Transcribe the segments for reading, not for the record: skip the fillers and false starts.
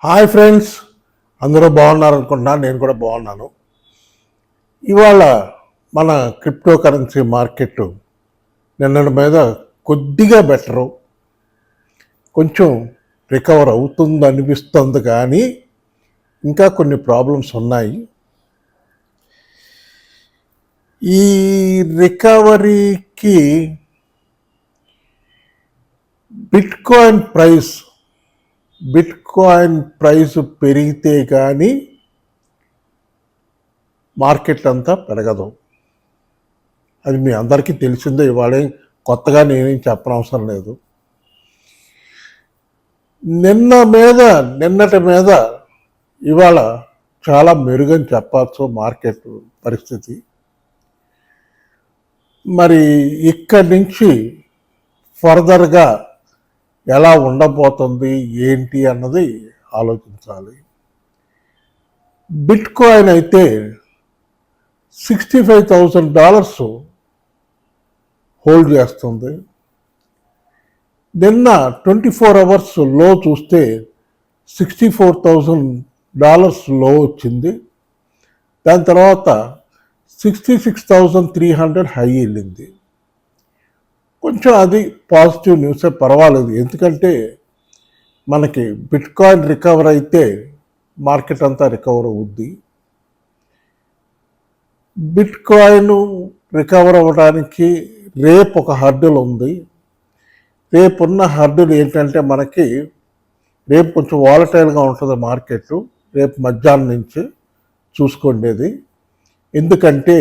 Hi friends, అందరూ బాగున్నారు అనుకుంటున్నాను. నేను కూడా బాగున్నాను. ఇవాళ మన క్రిప్టో కరెన్సీ మార్కెట్ నిన్నటి మీద కొద్దిగా బెటరు, కొంచెం రికవర్ అవుతుంది అనిపిస్తుంది, కానీ ఇంకా కొన్ని ప్రాబ్లమ్స్ ఉన్నాయి. ఈ రికవరీకి బిట్ కాయిన్ ప్రైస్ పెరిగితే కానీ మార్కెట్ అంతా పెరగదు. అది మీ అందరికీ తెలిసిందే. ఇవాళ కొత్తగా నేనేం చెప్పనవసరం లేదు. నిన్నటి మీద ఇవాళ చాలా మెరుగని చెప్పచ్చు మార్కెట్ పరిస్థితి. మరి ఇక్కడి నుంచి ఫర్దర్గా ఎలా ఉండబోతుంది ఏంటి అన్నది ఆలోచించాలి. బిట్ కాయిన్ అయితే $65,000 హోల్డ్ చేస్తుంది. నిన్న 24 అవర్స్ లో చూస్తే $64,000 లో వచ్చింది. దాని తర్వాత 66,300 హై వెళ్ళింది. కొంచెం అది పాజిటివ్ న్యూసే, పర్వాలేదు. ఎందుకంటే మనకి బిట్ కాయిన్ రికవర్ అయితే మార్కెట్ అంతా రికవర్ అవుద్ది. బిట్ కాయిన్ రికవర్ అవ్వడానికి రేపు ఒక హర్డిల్ ఉంది. రేపున్న హర్డిల్ ఏంటంటే మనకి రేపు కొంచెం వాలటైల్గా ఉంటుంది మార్కెట్. రేపు మధ్యాహ్నం నుంచి చూసుకోండేది. ఎందుకంటే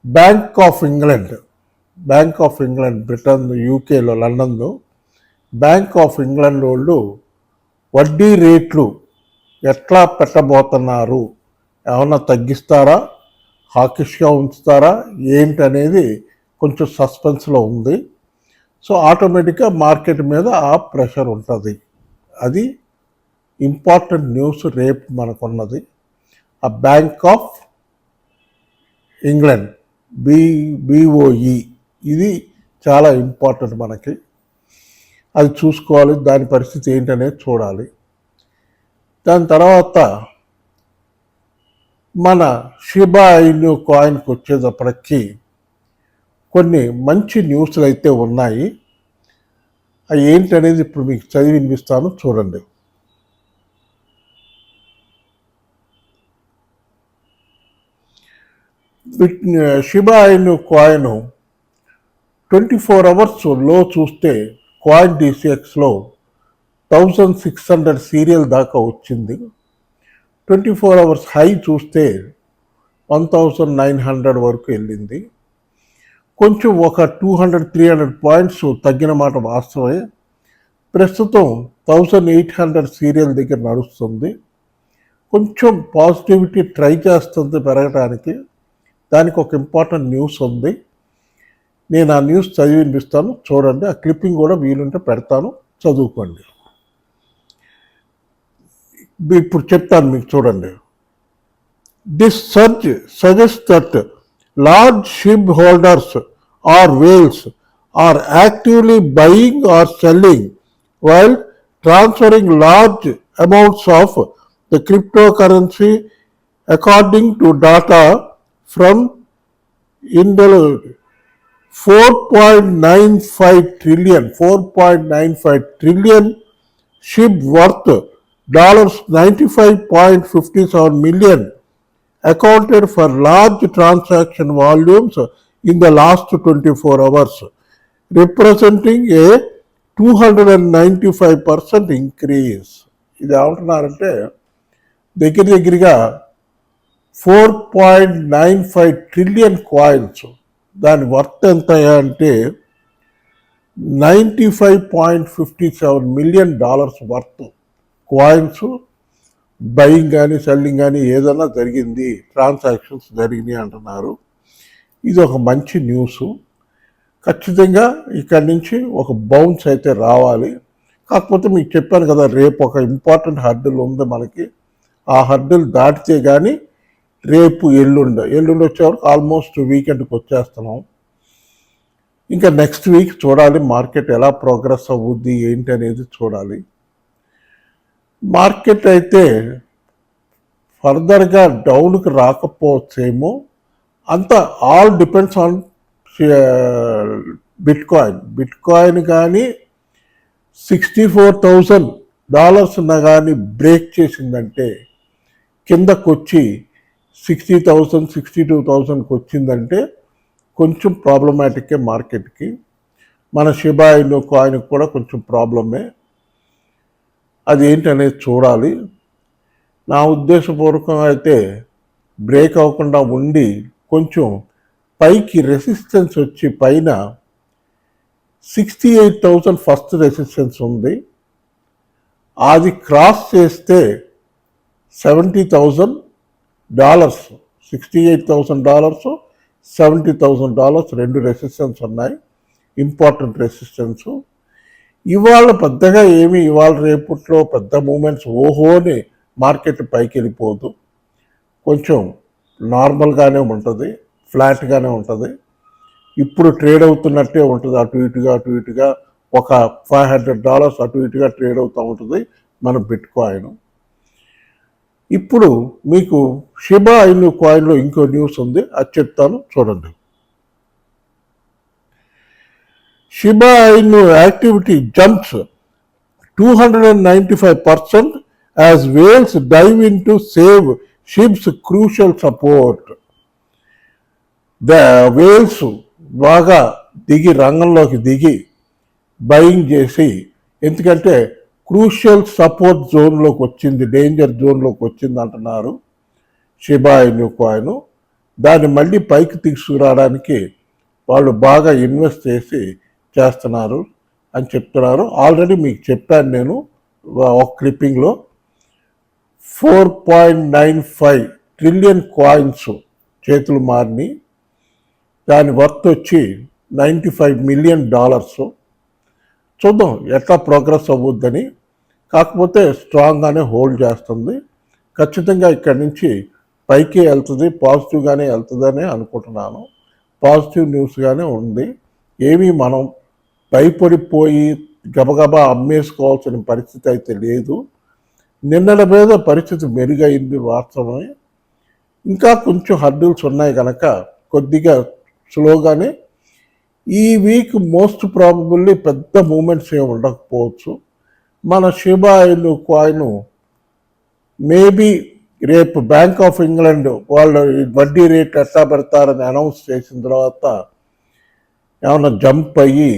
బ్యాంక్ ఆఫ్ ఇంగ్లాండ్ బ్రిటన్, యూకేలో, లండన్లో బ్యాంక్ ఆఫ్ ఇంగ్లాండ్ వాళ్ళు వడ్డీ రేట్లు ఎట్లా పెట్టబోతున్నారు, ఏమన్నా తగ్గిస్తారా, హాకిష్గా ఉంచుతారా ఏంటనేది కొంచెం సస్పెన్స్లో ఉంది. సో ఆటోమేటిక్గా మార్కెట్ మీద ఆ ప్రెషర్ ఉంటుంది. అది ఇంపార్టెంట్ న్యూస్ రేపు మనకున్నది. ఆ బ్యాంక్ ఆఫ్ ఇంగ్లాండ్ BOE ఇది చాలా ఇంపార్టెంట్ మనకి. అది చూసుకోవాలి, దాని పరిస్థితి ఏంటనేది చూడాలి. దాని తర్వాత మన షిబా ఇను కాయిన్కి వచ్చేటప్పటికి కొన్ని మంచి న్యూస్లు అయితే ఉన్నాయి. అవి ఏంటనేది ఇప్పుడు మీకు చదివి వినిపిస్తాను, చూడండి. షిబా ఇను కాయిన్ 24 అవర్స్ లో చూస్తే కాయిన్ DCXలో 1600 సీరియల్ దాకా వచ్చింది. 24 అవర్స్ హై చూస్తే 1900 వరకు వెళ్ళింది. కొంచెం ఒక 200-300 పాయింట్స్ తగ్గిన మాట వాస్తవమే. ప్రస్తుతం 1800 సీరియల్ దగ్గర నడుస్తుంది. కొంచెం పాజిటివిటీ ట్రై చేస్తుంది పెరగడానికి. దానికి ఒక ఇంపార్టెంట్ న్యూస్ ఉంది. నేను ఆ న్యూస్ చదివి వినిపిస్తాను, చూడండి. ఆ క్లిప్పింగ్ కూడా వీలుంటే పెడతాను, చదువుకోండి. ఇప్పుడు చెప్తాను మీకు, చూడండి. This surge suggest that large ship holders or whales are actively buying or selling while transferring large amounts of the cryptocurrency according to data from Indeed, 4.95 trillion ship worth $95.57 million accounted for large transaction volumes in the last 24 hours, representing a 295% increase. ఇది ఏమంటున్నారంటే దగ్గరగా 4.95 trillion coins, దాని worth ఎంత అంటే $95.57 million worth coins buying కానీ selling కానీ ఏదైనా జరిగింది, ట్రాన్సాక్షన్స్ జరిగినాయి అంటున్నారు. ఇది ఒక మంచి న్యూస్. ఖచ్చితంగా ఇక్కడి నుంచి ఒక బౌన్స్ అయితే రావాలి. కాకపోతే మీకు చెప్పాను కదా, రేపు ఒక ఇంపార్టెంట్ హర్డిల్ ఉంది మనకి. ఆ హర్డిల్ దాటితే కానీ రేపు ఎల్లుండి వచ్చేవరకు ఆల్మోస్ట్ వీకెండ్కి వచ్చేస్తున్నాం. ఇంకా నెక్స్ట్ వీక్ చూడాలి మార్కెట్ ఎలా ప్రోగ్రెస్ అవుద్ది ఏంటి అనేది చూడాలి. మార్కెట్ అయితే ఫర్దర్గా డౌన్కి రాకపోవచ్చేమో. అంత ఆల్ డిపెండ్స్ ఆన్ బిట్కాయిన్ కానీ $64,000 కానీ బ్రేక్ చేసిందంటే, కిందకు వచ్చి 60,000 62,000కి వచ్చిందంటే కొంచెం ప్రాబ్లమాటిక్కే మార్కెట్కి. మన షిబా ఇను కాయిన్కి కూడా కొంచెం ప్రాబ్లమే. అది ఏంటనేది చూడాలి. నా ఉద్దేశపూర్వకంగా అయితే బ్రేక్ అవ్వకుండా ఉండి కొంచెం పైకి రెసిస్టెన్స్ వచ్చి పైన 68,000 ఫస్ట్ రెసిస్టెన్స్ ఉంది. అది క్రాస్ చేస్తే $70,000, $68,000, $70,000 రెండు రెసిస్టెన్స్ ఉన్నాయి, ఇంపార్టెంట్ రెసిస్టెన్స్. ఇవాళ పెద్దగా ఏమి ఇవాళ రేపట్లో పెద్ద మూమెంట్స్ ఓహోని మార్కెట్ పైకి వెళ్ళిపోదు. కొంచెం నార్మల్గానే ఉంటుంది, ఫ్లాట్గానే ఉంటుంది. ఇప్పుడు ట్రేడ్ అవుతున్నట్టే ఉంటుంది, అటు ఇటుగా ఒక $500 అటు ఇటుగా ట్రేడ్ అవుతూ ఉంటుంది మన బిట్కాయిన్. ఇప్పుడు మీకు షిబా ఇను కాయిన్లో ఇంకో న్యూస్ ఉంది, అది చెప్తాను చూడండి. షిబా ఇను activity jumps 295% as whales dive in to save ship's crucial support. Whales బాగా రంగంలోకి దిగి బయింగ్ చేసి, ఎందుకంటే క్రూషియల్ సపోర్ట్ జోన్లోకి వచ్చింది, డేంజర్ జోన్లోకి వచ్చింది అంటున్నారు షిబా ఇను కాయిన్. దాన్ని మళ్ళీ పైకి తీసుకురావడానికి వాళ్ళు బాగా ఇన్వెస్ట్ చేస్తున్నారు అని చెప్తున్నారు. ఆల్రెడీ మీకు చెప్పాను నేను ఒక క్లిప్పింగ్లో. 4.95 ట్రిలియన్ కాయిన్స్ చేతులు మారిని. దాని వర్త్ వచ్చి $95 మిలియన్. చూద్దాం ఎట్లా ప్రోగ్రెస్ అవ్వద్దని. కాకపోతే స్ట్రాంగ్గానే హోల్డ్ చేస్తుంది. ఖచ్చితంగా ఇక్కడి నుంచి పైకి వెళ్తుంది, పాజిటివ్గానే వెళ్తుందని అనుకుంటున్నాను. పాజిటివ్ న్యూస్గానే ఉంది. ఏమీ మనం భయపడిపోయి గబగబా అమ్మేసుకోవాల్సిన పరిస్థితి అయితే లేదు. నిన్నటి మీద పరిస్థితి మెరుగైంది వాస్తవమే. ఇంకా కొంచెం హర్డిల్స్ ఉన్నాయి కనుక కొద్దిగా స్లోగానే ఈ వీక్ మోస్ట్ ప్రాబబుల్లీ పెద్ద మూమెంట్స్ ఏమి ఉండకపోవచ్చు. మన షిబా ఇను కాయిన్ మేబీ రేపు బ్యాంక్ ఆఫ్ ఇంగ్లాండ్ వాళ్ళు వడ్డీ రేట్ ఎట్లా పెడతారని అనౌన్స్ చేసిన తర్వాత ఏమన్నా జంప్ అయ్యి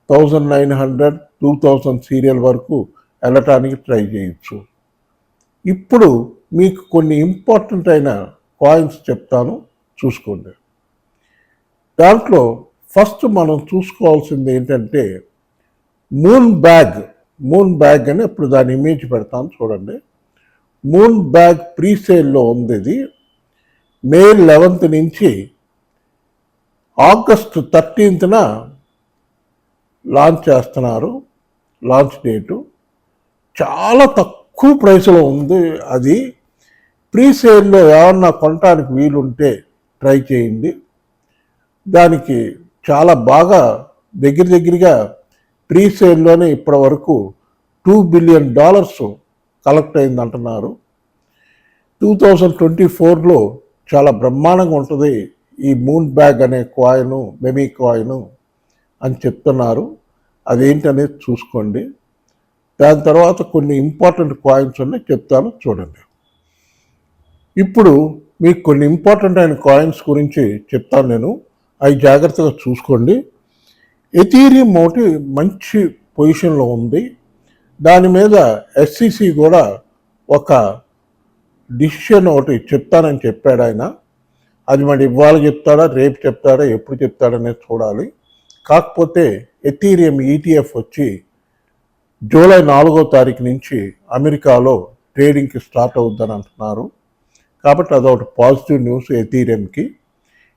1900 2000 సీరియల్ వరకు వెళ్ళటానికి ట్రై చేయొచ్చు. ఇప్పుడు మీకు కొన్ని ఇంపార్టెంట్ అయిన కాయిన్స్ చెప్తాను, చూసుకోండి. దాంట్లో ఫస్ట్ మనం చూసుకోవాల్సింది ఏంటంటే మూన్ బ్యాగ్ అని ఇప్పుడు దాని ఇమేజ్ పెడతాను చూడండి. మూన్ బ్యాగ్ ప్రీసేల్లో ఉంది. ఇది మే 11 నుంచి ఆగస్ట్ 13న లాంచ్ చేస్తున్నారు. లాంచ్ డేటు చాలా తక్కువ ప్రైస్లో ఉంది. అది ప్రీసేల్లో ఏమన్నా కొనడానికి వీలుంటే ట్రై చేయండి. దానికి చాలా బాగా దగ్గరగా ప్రీసేల్లోనే ఇప్పటి వరకు $2 బిలియన్ కలెక్ట్ అయింది అంటున్నారు. 2024లో చాలా బ్రహ్మాండంగా ఉంటుంది ఈ మూన్ బ్యాగ్ అనే కాయిన్, మెమీ కాయిన్ అని చెప్తున్నారు. అదేంటనేది చూసుకోండి. దాని తర్వాత కొన్ని ఇంపార్టెంట్ కాయిన్స్ ఉన్నాయి, చెప్తాను చూడండి. ఇప్పుడు మీకు కొన్ని ఇంపార్టెంట్ అయిన కాయిన్స్ గురించి చెప్తాను నేను, అవి జాగ్రత్తగా చూసుకోండి. ఎథీరియం ఒకటి మంచి పొజిషన్లో ఉంది. దాని మీద SEC కూడా ఒక డిసిషన్ ఒకటి చెప్తానని చెప్పాడు ఆయన. అది మరి ఇవాళ చెప్తాడా, రేపు చెప్తాడా, ఎప్పుడు చెప్తాడనేది చూడాలి. కాకపోతే ఎథీరియం ETF వచ్చి జూలై 4వ తారీఖు నుంచి అమెరికాలో ట్రేడింగ్కి స్టార్ట్ అవుద్దని అంటున్నారు. కాబట్టి అదొకటి పాజిటివ్ న్యూస్ ఎథీరియంకి.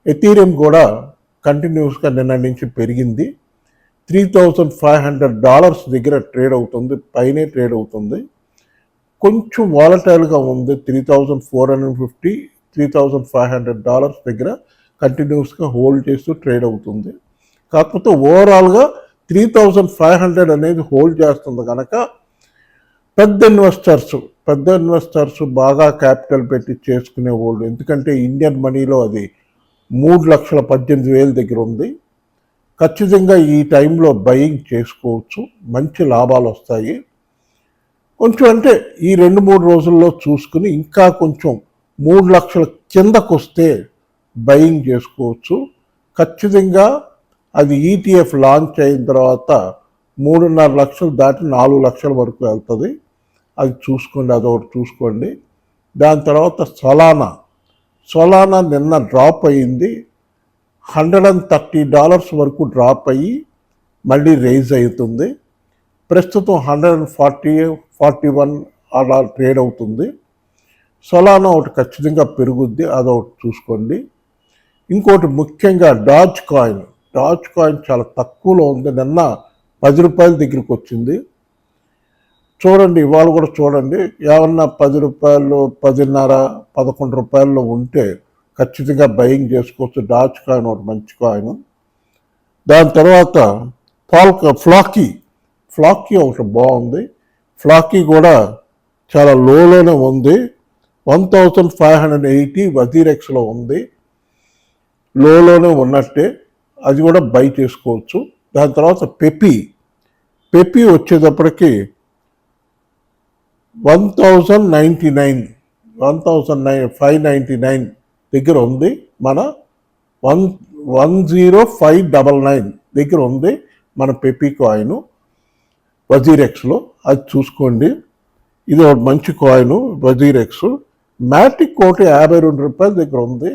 ఎథీరియం కూడా కంటిన్యూస్గా నిన్న నుంచి పెరిగింది. $3,500 దగ్గర ట్రేడ్ అవుతుంది, పైనే ట్రేడ్ అవుతుంది. కొంచెం వాలటైల్గా ఉంది. 3,450 $3,500 దగ్గర కంటిన్యూస్గా హోల్డ్ చేస్తూ ట్రేడ్ అవుతుంది. కాకపోతే ఓవరాల్గా 3,500 అనేది హోల్డ్ చేస్తుంది కనుక పెద్ద ఇన్వెస్టర్స్ బాగా క్యాపిటల్ పెట్టి చేసుకునే వాళ్ళు, ఎందుకంటే ఇండియన్ మనీలో అది 3,18,000 దగ్గర ఉంది. ఖచ్చితంగా ఈ టైంలో బయింగ్ చేసుకోవచ్చు, మంచి లాభాలు వస్తాయి. కొంచెం అంటే ఈ 2-3 రోజుల్లో చూసుకుని ఇంకా కొంచెం 3 లక్షల కిందకు వస్తే బయింగ్ చేసుకోవచ్చు. ఖచ్చితంగా అది ఈటీఎఫ్ లాంచ్ అయిన తర్వాత 3.5 లక్షలు దాటి 4 లక్షల వరకు వెళ్తుంది. అది చూసుకోండి, అదొకటి చూసుకోండి. దాని తర్వాత సొలానా నిన్న డ్రాప్ అయ్యింది. $130 వరకు డ్రాప్ అయ్యి మళ్ళీ రైజ్ అవుతుంది. ప్రస్తుతం 141 అలా ట్రేడ్ అవుతుంది. సొలానా ఒకటి ఖచ్చితంగా పెరుగుద్ది, అదొకటి చూసుకోండి. ఇంకోటి ముఖ్యంగా డాజ్ కాయిన్ చాలా తక్కువలో ఉంది. నిన్న 10 రూపాయల దగ్గరికి వచ్చింది. చూడండి, ఇవాళ కూడా చూడండి. ఏమన్నా 10 రూపాయలు, 10.5, 11 రూపాయల్లో ఉంటే ఖచ్చితంగా బయింగ్ చేసుకోవచ్చు. డాజ్ కాయిన్ ఒకటి మంచి కాయిన్. దాని తర్వాత ఫ్లాకీ ఒకటి బాగుంది. ఫ్లాకీ కూడా చాలా లోనే ఉంది. 1580 వజీరెక్స్లో ఉంది, లోనే ఉన్నట్టే. అది కూడా బై చేసుకోవచ్చు. దాని తర్వాత పెపి వచ్చేటప్పటికి 599 దగ్గర ఉంది. మన 10599 దగ్గర ఉంది మన పెపి కాయిన్ వజీరెక్స్లో. అది చూసుకోండి. ఇది ఒక మంచి కాయిన్ వజీరెక్స్. మ్యాటిక్ ఒకటి 52 రూపాయల దగ్గర ఉంది.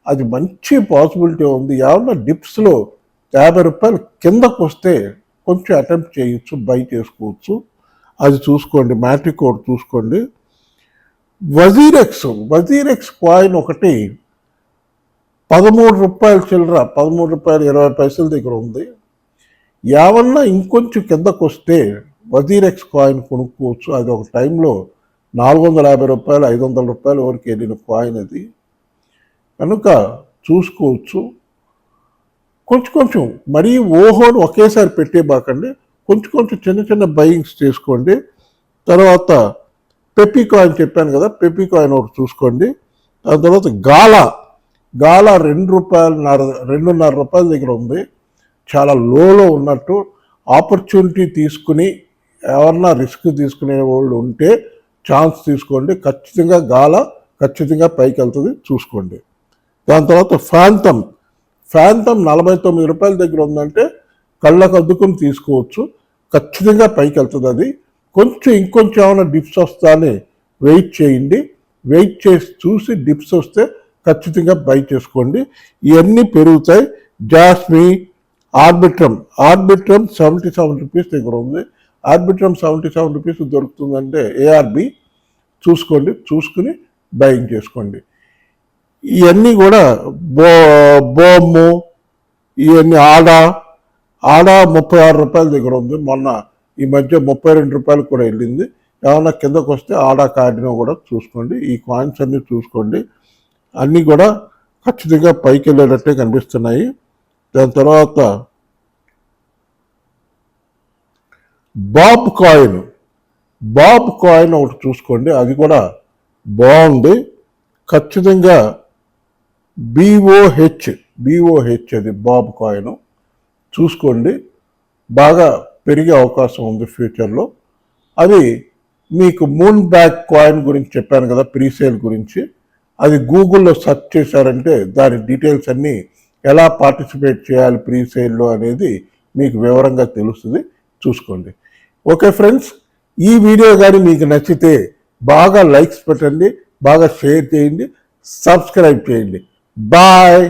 అది మంచి పాసిబిలిటీ ఉంది. ఏమన్నా డిప్స్లో 50 రూపాయలు కిందకు వస్తే కొంచెం అటెంప్ట్ చేయొచ్చు, బై చేసుకోవచ్చు. అది చూసుకోండి. మ్యాట్రిక్ ఒకటి చూసుకోండి. వజీరెక్స్ కాయిన్ ఒకటి 13 రూపాయల చిల్లర, 13 రూపాయలు 20 పైసల దగ్గర ఉంది. ఏమన్నా ఇంకొంచెం కిందకు వస్తే వజీరెక్స్ కాయిన్ కొనుక్కోవచ్చు. అది ఒక టైంలో 450 రూపాయలు, 500 రూపాయల వరకు వెళ్ళిన కాయిన్ అది. కనుక చూసుకోవచ్చు. కొంచెం మరీ ఓహోని ఒకేసారి పెట్టేబాకండి. కొంచెం చిన్న బయింగ్స్ చేసుకోండి. తర్వాత పెపి కాయిన్ చెప్పాను కదా, పెపి కాయిన్ ఒకటి చూసుకోండి. దాని తర్వాత గాలా 2.5 రూపాయల దగ్గర ఉంది. చాలా లోలో ఉన్నట్టు. ఆపర్చునిటీ తీసుకుని ఎవరన్నా రిస్క్ తీసుకునే వాళ్ళు ఉంటే ఛాన్స్ తీసుకోండి. ఖచ్చితంగా పైకి వెళ్తుంది, చూసుకోండి. దాని తర్వాత ఫ్యాంటమ్ 49 రూపాయల దగ్గర ఉందంటే కళ్ళకు అద్దుకుని తీసుకోవచ్చు. ఖచ్చితంగా పైకి వెళ్తుంది. అది ఇంకొంచెం ఏమైనా డిప్స్ వస్తానే వెయిట్ చేయండి. వెయిట్ చేసి చూసి డిప్స్ వస్తే ఖచ్చితంగా బై చేసుకోండి. ఇవన్నీ పెరుగుతాయి. జాస్మి, ఆర్బిట్రమ్ 77 రూపీస్ దగ్గర ఉంది. ఆర్బిట్రమ్ 77 రూపీస్ దొరుకుతుందంటే ఏఆర్బి చూసుకుని బయింగ్ చేసుకోండి. ఇవన్నీ కూడా బోము, ఇవన్నీ ఆడా 36 రూపాయల దగ్గర ఉంది. మొన్న ఈ మధ్య 32 రూపాయలు కూడా వెళ్ళింది. ఏమన్నా కిందకు వస్తే ఆడా కార్డినో కూడా చూసుకోండి. ఈ కాయిన్స్ అన్నీ చూసుకోండి. అన్నీ కూడా ఖచ్చితంగా పైకి వెళ్ళేటట్టే కనిపిస్తున్నాయి. దాని తర్వాత బాబ్ కాయిన్ ఒకటి చూసుకోండి. అది కూడా బాగుంది. ఖచ్చితంగా BOH అది బాబ్ కాయిన్ చూసుకోండి. బాగా పెరిగే అవకాశం ఉంది ఫ్యూచర్లో. అది మీకు మూన్ బ్యాక్ కాయిన్ గురించి చెప్పాను కదా, ప్రీసేల్ గురించి. అది గూగుల్లో సెర్చ్ చేశారంటే దాని డీటెయిల్స్ అన్నీ ఎలా పార్టిసిపేట్ చేయాలి ప్రీసేల్లో అనేది మీకు వివరంగా తెలుస్తుంది, చూసుకోండి. ఓకే ఫ్రెండ్స్, ఈ వీడియో కానీ మీకు నచ్చితే బాగా లైక్స్ పెట్టండి, బాగా షేర్ చేయండి, సబ్స్క్రైబ్ చేయండి. బాయ్.